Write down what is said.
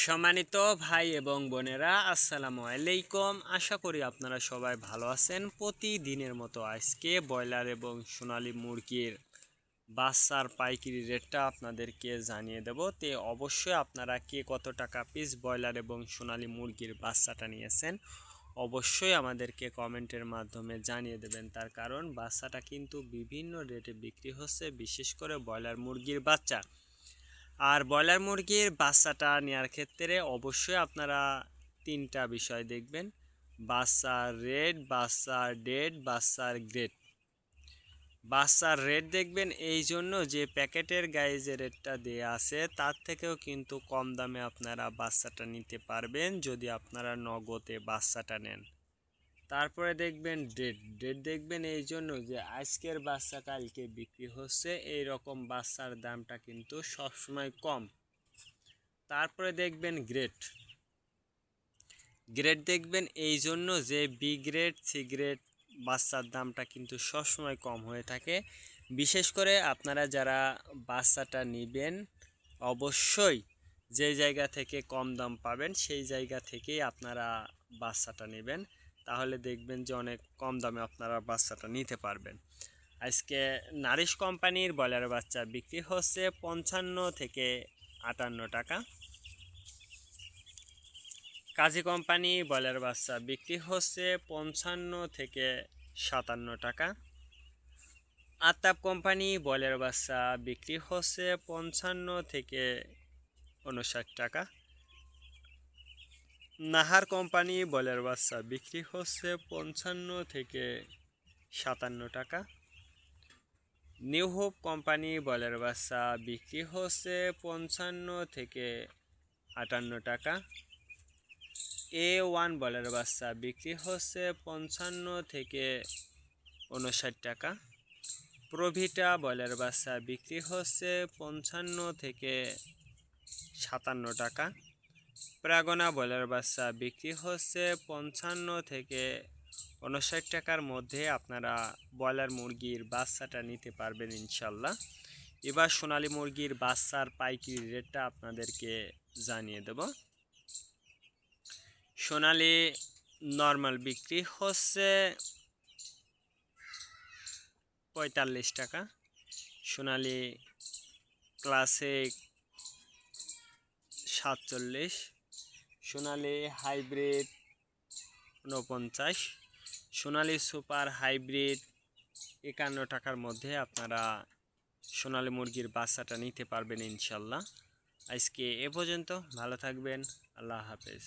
সম্মানিত ভাই এবং বোনেরা, আসসালামু আলাইকুম। আশা করি আপনারা সবাই ভালো আছেন। প্রতিদিনের মতো আজকে ব্রয়লার এবং সোনালী মুরগির বাচ্চার পাইকারি রেটটা আপনাদেরকে জানিয়ে দেব। তে অবশ্যই আপনারা কে কত টাকা পিস ব্রয়লার এবং সোনালী মুরগির বাচ্চাটা নিয়েছেন অবশ্যই আমাদেরকে কমেন্টের মাধ্যমে জানিয়ে দেবেন। তার কারণ বাচ্চাটা কিন্তু বিভিন্ন রেটে বিক্রি হচ্ছে, বিশেষ করে ব্রয়লার মুরগির বাচ্চা। আর ব্রয়লার মুরগির বাচ্চাটা নেওয়ার ক্ষেত্রে অবশ্যই আপনারা তিনটা বিষয় দেখবেন: বাচ্চার রেট, বাচ্চার ডেট, বাচ্চার গ্রেড। বাচ্চার রেট দেখবেন এই জন্য যে প্যাকেটের গায়ে যে রেটটা দেওয়া আছে তার থেকেও কিন্তু কম দামে আপনারা বাচ্চাটা নিতে পারবেন যদি আপনারা নগদে বাচ্চাটা নেন। তারপরে দেখবেন ডেট। ডেট দেখবেন এই জন্য যে আজকের বাচ্চা কালকে বিক্রি হচ্ছে, এই রকম বাচ্চার দামটা কিন্তু সবসময় কম। তারপরে দেখবেন গ্রেড। গ্রেড দেখবেন এই জন্য যে বি গ্রেড, সি গ্রেড বাচ্চার দামটা কিন্তু সবসময় কম হয়ে থাকে। বিশেষ করে আপনারা যারা বাচ্চাটা নেবেন অবশ্যই যে জায়গা থেকে কম দাম পাবেন সেই জায়গা থেকেই আপনারা বাচ্চাটা নেবেন, তাহলে দেখবেন যে অনেক কম দামে আপনারা বাচ্চাটা নিতে পারবেন। আজকে নারিশ কোম্পানির ব্রয়লার বাচ্চা বিক্রি হচ্ছে 55 থেকে 58 টাকা। কাজী কোম্পানি ব্রয়লার বাচ্চা বিক্রি হচ্ছে 55 থেকে 57 টাকা। আতাপ কোম্পানি ব্রয়লার বাচ্চা বিক্রি হচ্ছে 55 থেকে 59 টাকা। নাহার কোম্পানি ব্রয়লার বাচ্চা বিক্রি হচ্ছে 55 থেকে 57 টাকা। নিউ হোপ কোম্পানি ব্রয়লার বাচ্চা বিক্রি হচ্ছে 55 থেকে 58 টাকা। A1 ব্রয়লার বাচ্চা বিক্রি হচ্ছে 55 থেকে 59 টাকা। প্রভিটা ব্রয়লার বাচ্চা বিক্রি হচ্ছে 55 থেকে 57 টাকা। প্রাগনা ব্রয়লার বাচ্চা বিক্রি হচ্ছে 55 থেকে 59 টাকার মধ্যে আপনারা ব্রয়লার মুরগির বাচ্চাটা নিতে পারবেন ইনশাল্লাহ। এবার সোনালী মুরগির বাচ্চার পাইকারি রেটটা আপনাদেরকে জানিয়ে দেব। সোনালী নর্মাল বিক্রি হচ্ছে 45 টাকা। সোনালী ক্লাসিক 47। সোনালী হাইব্রিড 49। সোনালী সুপার হাইব্রিড 51 টাকার মধ্যে আপনারা সোনালী মুরগির বাচ্চাটা নিতে পারবেন ইনশাল্লাহ। আজকে এ পর্যন্ত, ভালো থাকবেন, আল্লাহ হাফেজ।